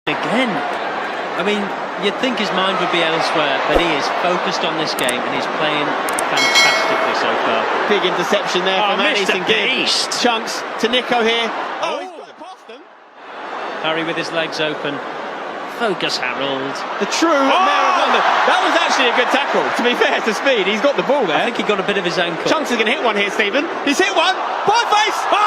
Again, I mean, you'd think his mind would be elsewhere, but he is focused on this game and he's playing fantastically so far. Big interception there from Mr. Anderson. Beast! Chunks to Nico here. Oh, he's got it past them. Harry with his legs open. Focus, Harold. The true mayor of London. That was actually a good tackle, to be fair to Speed. He's got the ball there. I think he got a bit of his ankle. Chunks is going to hit one here, Stephen. He's hit one. By face. Oh!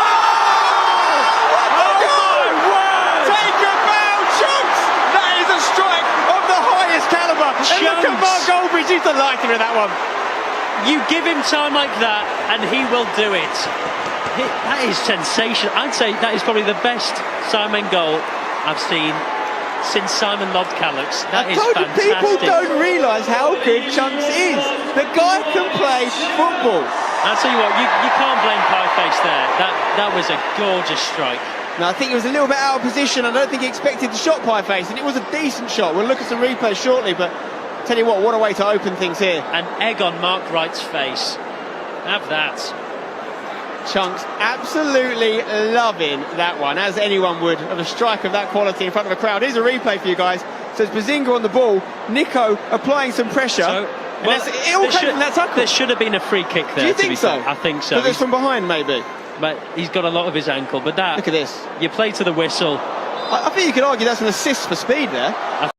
Take a bow, Chunks! That is a strike of the highest calibre. And look at Mark Goldbridge, he's delighted with that one. You give him time like that and he will do it. That is sensational. I'd say that is probably the best Simon goal I've seen since Simon Lodcallux. That is fantastic. People don't realise how good Chunks is. The guy can play football. I'll tell you what, you can't blame Pieface there. That was a gorgeous strike. No, I think he was a little bit out of position. I don't think he expected the shot, Pieface, and it was a decent shot. We'll look at some replays shortly, but tell you what a way to open things here. An egg on Mark Wright's face. Have that. Chunks absolutely loving that one, as anyone would, of a strike of that quality in front of a crowd. Here's a replay for you guys. So it's Bazinga on the ball, Nico applying some pressure. It all came from that tackle. There should have been a free kick there. Do you think so? I think so. Because it's from behind, maybe. But he's got a lot of his ankle. But that, look at this. You play to the whistle. I think you could argue that's an assist for Speed there.